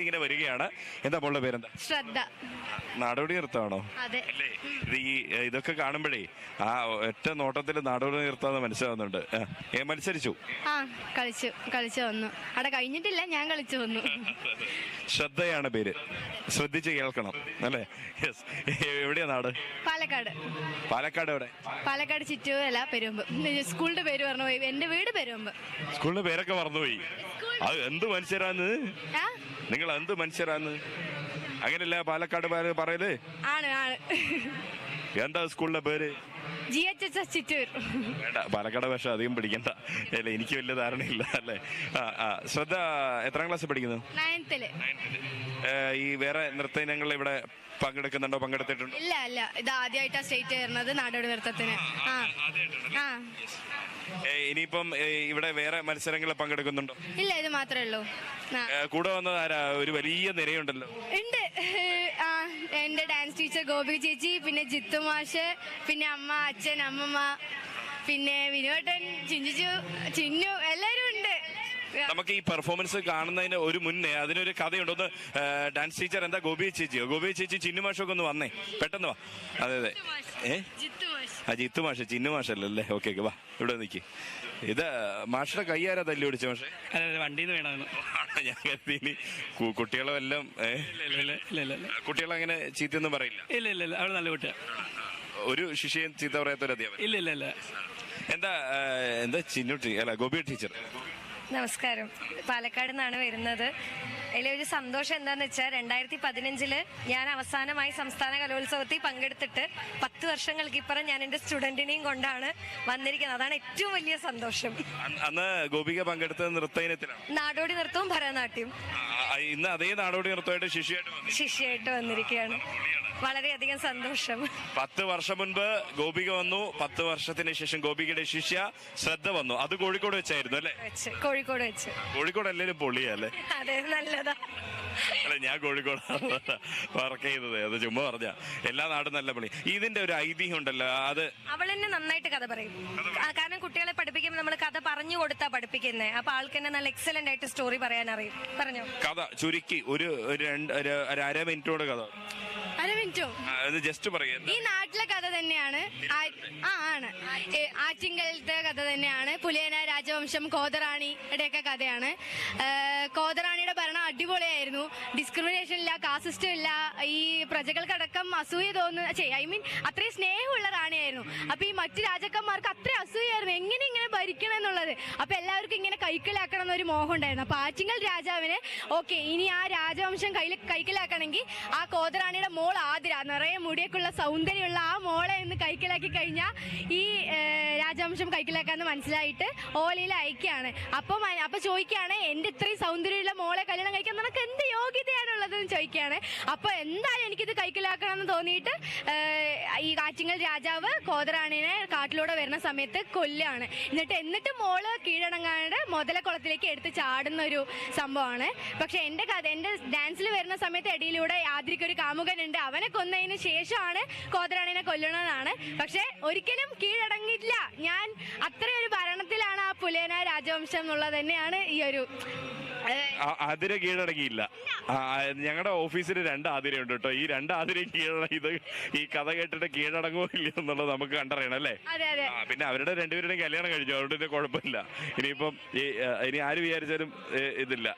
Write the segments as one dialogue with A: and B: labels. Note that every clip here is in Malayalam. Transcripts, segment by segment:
A: ഇങ്ങനെ വരികയാണ്. എന്താ മോളുടെ പേരെന്താ?
B: ശ്രദ്ധ.
A: നാടോടി നൃത്തമാണോ?
B: അതെ.
A: അല്ലേ? ഇതൊക്കെ കാണുമ്പോഴേ ആ ഒറ്റ നോട്ടത്തിൽ നാടോടി നൃത്തം മനസ്സിലാവുന്നുണ്ട്. മത്സരിച്ചു?
B: ആ, കളിച്ചു വന്നു. അവിടെ കഴിഞ്ഞിട്ടില്ല, ഞാൻ കളിച്ചു വന്നു.
A: ശ്രദ്ധയാണ് പേര്. ശ്രദ്ധിച്ച് കേൾക്കണം അല്ലേ? യെസ്. എവിടെയാ നാട്?
B: പാലക്കാട്.
A: പാലക്കാട് എവിടെ?
B: പാലക്കാട് ചിറ്റൂരല്ല, പെരുമ്പ്. സ്കൂളിന്റെ പേര് പറഞ്ഞുപോയി. എന്റെ വീട് പെരുമ്പ്.
A: സ്കൂളിന്റെ പേരൊക്കെ മറന്നുപോയി. അത് എന്ത് മനുഷ്യരാന്ന്? നിങ്ങൾ എന്ത് മനുഷ്യരാന്ന്? അങ്ങനെയല്ല പാലക്കാട് പറയല്.
B: ആണ്.
A: എന്താ സ്കൂളിന്റെ പേര്?
B: GHS ചിറ്റൂർ.
A: വേണ്ട, പാലക്കാട് ഭാഷ അധികം പഠിക്കണ്ട അല്ലേ? എനിക്ക് വലിയ ധാരണയില്ല അല്ലേ? ശ്രദ്ധ എത്രാം ക്ലാസ്സിൽ പഠിക്കുന്നു?
B: 9th.
A: ഈ വേറെ നൃത്ത ഇനങ്ങളിൽ ഇവിടെ പങ്കെടുക്കുന്നുണ്ടോ? പങ്കെടുത്തിട്ടുണ്ടോ?
B: ഇല്ല, ഇത് ആദ്യമായിട്ടാ സ്റ്റേറ്റ് കയറുന്നത് നാടോടി നൃത്തത്തിന്.
A: ഇനിയിപ്പം ഇവിടെ വേറെ മത്സരങ്ങളിൽ പങ്കെടുക്കുന്നുണ്ടോ?
B: ഇല്ല, ഇത് മാത്രമേ ഉള്ളൂ.
A: കൂടെ വന്നത് ആരാ? ഒരു വലിയ നിരയുണ്ടല്ലോ.
B: ഉണ്ട്. എന്റെ ഡാൻസ് ടീച്ചർ ഗോപി ചേച്ചി, പിന്നെ ജിത്തു മാഷ്, പിന്നെ അമ്മ, അച്ഛൻ, അമ്മമ്മ, പിന്നെ വിനോട്ടൻ, ചിന്നു, എല്ലാരും ഉണ്ട്.
A: നമുക്ക് ഈ പെർഫോമൻസ് കാണുന്നതിന് ഒരു മുന്നേ അതിനൊരു കഥയുണ്ടോ? ഡാൻസ് ടീച്ചർ എന്താ? ഗോപി ചേച്ചി ചിന്നു മാഷൊക്കെ ഒന്ന് വന്നേ, പെട്ടെന്ന് വാ. അതെ. ജിത്തു മാഷ്, ചിന്നു മാഷല്ലേ? ഓക്കെ, വാ, ഇവിടെ നിൽക്കി. ഇത് മാഷിന്റെ കൈയാരാ തല്ലി ഓടിച്ച മാഷെ?
C: വണ്ടിന്ന് വേണമെന്ന്
A: ഞാൻ കരുതി ഇനി കുട്ടികളെ എല്ലാം. കുട്ടികളങ്ങനെ ചീത്തയൊന്നും പറയില്ല?
C: ഇല്ല, അവള് നല്ല കുട്ടിയാ.
A: ഒരു ശിഷ്യൻ ചീത്ത പറയാത്തൊരു അധ്യാപകൻ?
C: ഇല്ല.
A: എന്താ ചിന്നു അല്ല ഗോപി ടീച്ചർ?
D: നമസ്കാരം. പാലക്കാട് നിന്നാണ് വരുന്നത്. അതിലൊരു സന്തോഷം എന്താന്ന് വെച്ചാൽ 2015 ഞാൻ അവസാനമായി സംസ്ഥാന കലോത്സവത്തിൽ പങ്കെടുത്തിട്ട് 10 വർഷങ്ങൾക്ക് ഇപ്പുറം ഞാൻ എന്റെ സ്റ്റുഡന്റിനെയും കൊണ്ടാണ് വന്നിരിക്കുന്നത്. അതാണ് ഏറ്റവും വലിയ സന്തോഷം.
A: അന്ന് ഗോപിക പങ്കെടുത്ത നൃത്ത ഇനത്തിലാണ്
D: നാടോടി നൃത്തവും ഭരതനാട്യം.
A: ഇന്ന് അതേ നാടോടി നൃത്തമായിട്ട്
D: ശിഷ്യയായിട്ട് വന്നിരിക്കുകയാണ്. വളരെയധികം സന്തോഷം.
A: 10 വർഷം മുൻപ് ഗോപിക വന്നു, 10 വർഷത്തിന് ശേഷം ഗോപികയുടെ ശിഷ്യ ശ്രദ്ധ വന്നു. അത് കോഴിക്കോട് വെച്ചായിരുന്നു അല്ലേ?
D: കോഴിക്കോട് വെച്ച്.
A: കോഴിക്കോട് എല്ലാവരും പൊള്ളിയല്ലേ?
D: അതെ, നല്ലതാ.
A: അല്ല, ഞാൻ കോഴിക്കോടാണ് വർക്ക് ചെയ്തത്. അത് ചുമ്മാ പറഞ്ഞ എല്ലാ നാടും നല്ല പൊളി. ഇതിന്റെ ഒരു ഐതിഹ്യം ഉണ്ടല്ലോ, അത്
D: അവൾ തന്നെ നന്നായിട്ട് കഥ പറയും. കാരണം കുട്ടികളെ പഠിപ്പിക്കുമ്പോൾ നമ്മൾ കഥ പറഞ്ഞു കൊടുത്താ പഠിപ്പിക്കുന്നത്. അപ്പൊ ആൾക്ക് തന്നെ നല്ല എക്സലന്റ് ആയിട്ട് സ്റ്റോറി പറയാൻ അറിയും. പറഞ്ഞോ.
A: കഥ ചുരുക്കി ഒരു 1/2 മിനിറ്റോട് കഥ. ജസ്റ്റ് പറയാ.
B: ഈ നാട്ടിലെ കഥ തന്നെയാണ്. ആണ്. ആറ്റിങ്കലത്തെ കഥ തന്നെയാണ്. പുലിയന രാജവംശം, കോതറാണിയുടെ ഒക്കെ കഥയാണ്. കോതറാണിയുടെ ഭരണം അടിപൊളിയായിരുന്നു. ഡിസ്ക്രിമിനേഷൻ ഇല്ല, കാസ്റ്റ് സിസ്റ്റം ഇല്ല. ഈ പ്രജകൾക്കടക്കം അസൂയ അത്രയും സ്നേഹമുള്ള റാണിയായിരുന്നു. അപ്പൊ ഈ മറ്റു രാജാക്കന്മാർക്ക് അത്രയും അസൂയായിരുന്നു എങ്ങനെ ഇങ്ങനെ ഭരിക്കണം എന്നുള്ളത്. അപ്പൊ എല്ലാവർക്കും ഇങ്ങനെ കൈക്കലാക്കണം എന്നൊരു മോഹം ഉണ്ടായിരുന്നു. അപ്പൊ ആറ്റിങ്ങൽ രാജാവിന് ഓക്കെ, ഇനി ആ രാജവംശം കൈക്കലാക്കണമെങ്കിൽ ആ കോതറാണിയുടെ മോൾ ആതിര, നിറയെ മുടിയൊക്കെയുള്ള സൗന്ദര്യമുള്ള ആ മോളെ ഇന്ന് കൈക്കലാക്കി കഴിഞ്ഞാൽ ഈ രാജവംശം കൈക്കലാക്കാന്ന് മനസ്സിലായിട്ട് ഓലയിൽ അയക്കുകയാണ്. അപ്പൊ ചോദിക്കുകയാണ്, എന്റെ ഇത്രയും സൗന്ദര്യമുള്ള മോളെ കല്യാണം കഴിക്കാൻ നിനക്ക് എന്ത് യോഗ്യതയാണുള്ളതെന്ന് ചോദിക്കുകയാണ്. അപ്പൊ എന്തായാലും എനിക്കിത് കൈക്കലാക്കണം എന്ന് തോന്നിയിട്ട് ഈ ആറ്റിങ്ങൽ രാജാവ് കോതറാണിനെ കാട്ടിലൂടെ വരുന്ന സമയത്ത് കൊല്ലാണ്. എന്നിട്ട് മോള് കീഴടങ്ങാണ്ട് മുതലക്കുളത്തിലേക്ക് എടുത്ത് ചാടുന്ന ഒരു സംഭവമാണ്. പക്ഷെ എന്റെ ഡാൻസിൽ വരുന്ന സമയത്ത് ഇടയിലൂടെ ആദ്രിക്കൊരു കാമുകനുണ്ട്. അവനെ കൊന്നതിന് ശേഷമാണ് കോതറാണിനെ കൊല്ലണമെന്നാണ്. പക്ഷെ ഒരിക്കലും കീഴടങ്ങിയില്ല. ഞാൻ അത്രയൊരു ഭരണത്തിലാണ് ആ പുലേന രാജവംശം എന്നുള്ളത് തന്നെയാണ് ഈ ഒരു
A: ആതിര കീഴടങ്ങിയില്ല. ഞങ്ങളുടെ ഓഫീസിൽ 2 ആതിരയുണ്ട് കേട്ടോ. ഈ 2 ആതിരയും ഇത് ഈ കഥ കേട്ടിട്ട് കീഴടങ്ങോ ഇല്ലയോ എന്നുള്ളത് നമുക്ക് കണ്ടറിയണം അല്ലേ? പിന്നെ അവരുടെ 2പേരുടെയും കല്യാണം കഴിഞ്ഞു, അതുകൊണ്ട് കുഴപ്പമില്ല. ഇനിയിപ്പം ഇനി ആര് വിചാരിച്ചാലും ഇതില്ല.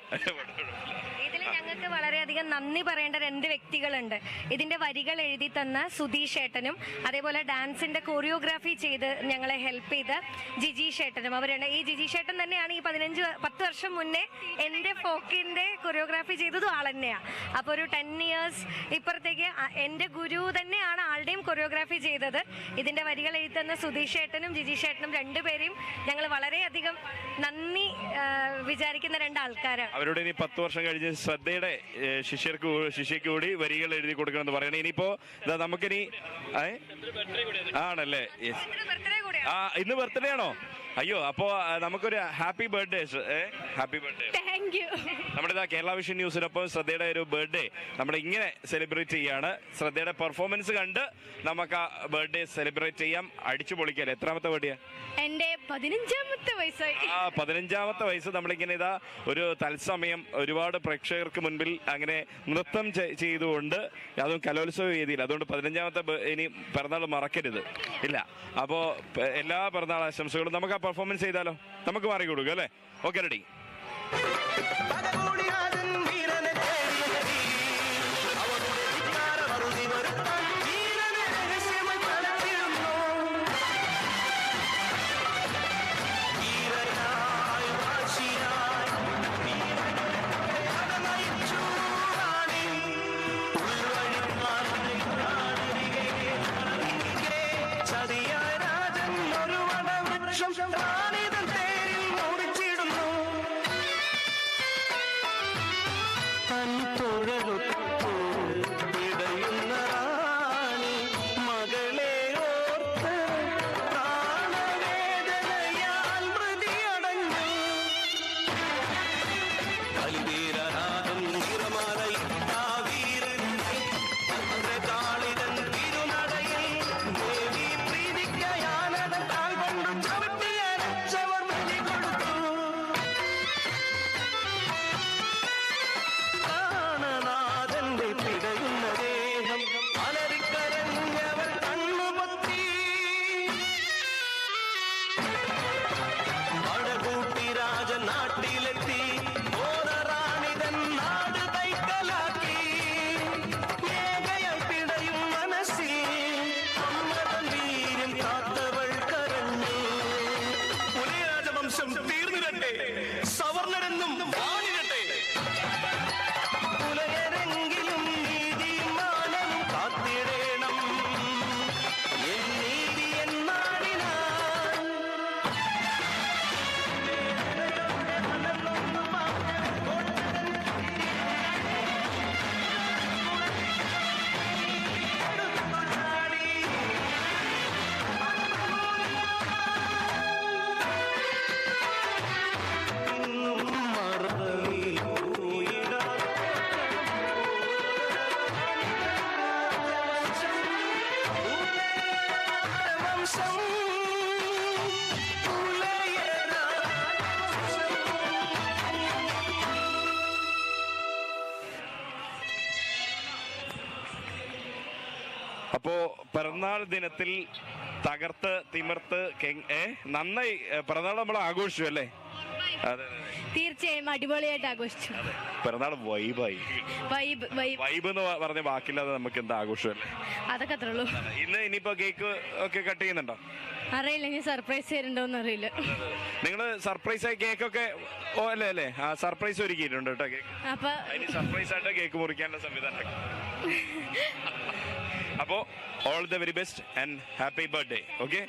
D: ഞങ്ങൾക്ക് വളരെയധികം നന്ദി പറയേണ്ട 2 വ്യക്തികളുണ്ട്. ഇതിന്റെ വരികൾ എഴുതി തന്ന സുധീഷ് ഏട്ടനും അതേപോലെ ഡാൻസിന്റെ കൊറിയോഗ്രാഫി ചെയ്ത് ഞങ്ങളെ ഹെൽപ്പ് ചെയ്ത ജിജീഷ് ഏട്ടനും. അവരുണ്ട്. ഈ ജിജീഷ് ഏട്ടൻ തന്നെയാണ് ഈ 10 വർഷം മുന്നേ എന്റെ ഫോക്കിന്റെ കൊറിയോഗ്രാഫി ചെയ്തതും ആൾ തന്നെയാണ്. അപ്പൊ ഒരു 10 years ഇപ്പുറത്തേക്ക് എന്റെ ഗുരു തന്നെയാണ് ആളുടെയും കൊറിയോഗ്രാഫി ചെയ്തത്. ഇതിന്റെ വരികൾ എഴുതി തന്ന സുധീഷ് ഏട്ടനും ജിജീഷ് ഏട്ടനും 2 പേരെയും ഞങ്ങൾ വളരെയധികം നന്ദി വിചാരിക്കുന്ന 2 ആൾക്കാരാണ്.
A: അവരോട് ഇനി 10 വർഷം കഴിഞ്ഞ് ശ്രദ്ധയുടെ ശിഷ്യക്ക് കൂടി വരികൾ എഴുതി കൊടുക്കണം എന്ന് പറയണേ. ഇനിയിപ്പോ നമുക്കിനി ആണല്ലേ? ഇന്ന് ബർത്ത്ഡേ ആണോ? അയ്യോ, അപ്പോ നമുക്കൊരു happy birthday. Happy birthday.
B: Thank you.
A: നമ്മുടെ ഇതാ കേരള വിഷൻ ന്യൂസിനൊപ്പം ശ്രദ്ധയുടെ ഒരു ബർത്ത്ഡേ നമ്മൾ ഇങ്ങനെ സെലിബ്രേറ്റ് ചെയ്യാണ്. ശ്രദ്ധയുടെ പെർഫോമൻസ് കണ്ട് നമുക്ക് ആ ബർത്ത്ഡേ സെലിബ്രേറ്റ് ചെയ്യാം, അടിച്ചു പൊളിക്കാം. എത്രാമത്തെ ബർത്ത്ഡേ?
B: എന്റെ 15ാമത്തെ വയസ്സായി.
A: ആ 15ാമത്തെ വയസ്സ് നമ്മളിങ്ങനെ ഇതാ ഒരു തത്സമയം ഒരുപാട് പ്രേക്ഷകർക്ക് മുൻപിൽ അങ്ങനെ നൃത്തം ചെയ്തുകൊണ്ട്, അതും കലോത്സവ വേദിയിൽ. അതുകൊണ്ട് 15ാമത്തെ ഇനി പിറന്നാൾ മറക്കരുത്. ഇല്ല, അപ്പോ എല്ലാ പിറന്നാൾ ആശംസകളും. നമുക്ക് ആ പെർഫോമൻസ് ചെയ്താലോ? നമുക്ക് മാറി കൊടുക്കും അല്ലേ? Okay, ready? അപ്പോ പിറന്നാൾ ദിനത്തിൽ തകർത്ത് തിമിർത്ത് നന്നായി പിറന്നാൾ നമ്മൾ ആഘോഷിച്ചു അല്ലേ? അതെ,
B: തീർച്ചയായും അടിപൊളിയായിട്ട് ആഘോഷിച്ചു.
A: പിറന്നാൾ വൈബായി. വൈബ് എന്ന് പറഞ്ഞ വാക്കില്ലാതെ നമുക്ക് എന്താ ആഘോഷമല്ലേ?
B: അതൊക്കെ അത്രേ ഉള്ളൂ.
A: ഇനിയിപ്പോ കേക്ക് ഒക്കെ കട്ട് ചെയ്യുന്നുണ്ടോ?
B: അറിയില്ല, ഇനി സർപ്രൈസ് തരുന്നുണ്ടോന്ന് അറിയില്ല.
A: നിങ്ങള് സർപ്രൈസ് ആയി കേക്കൊക്കെ അല്ലേ ആ സർപ്രൈസ് ഒരുക്കിയിട്ടുണ്ട് കേട്ടോ. കേക്ക്
B: അപ്പൊ
A: അതിന് സർപ്രൈസ് ആയിട്ട് കേക്ക് മുറിക്കാനുള്ള സംവിധാനം. അപ്പോ all the very best and happy birthday. Okay.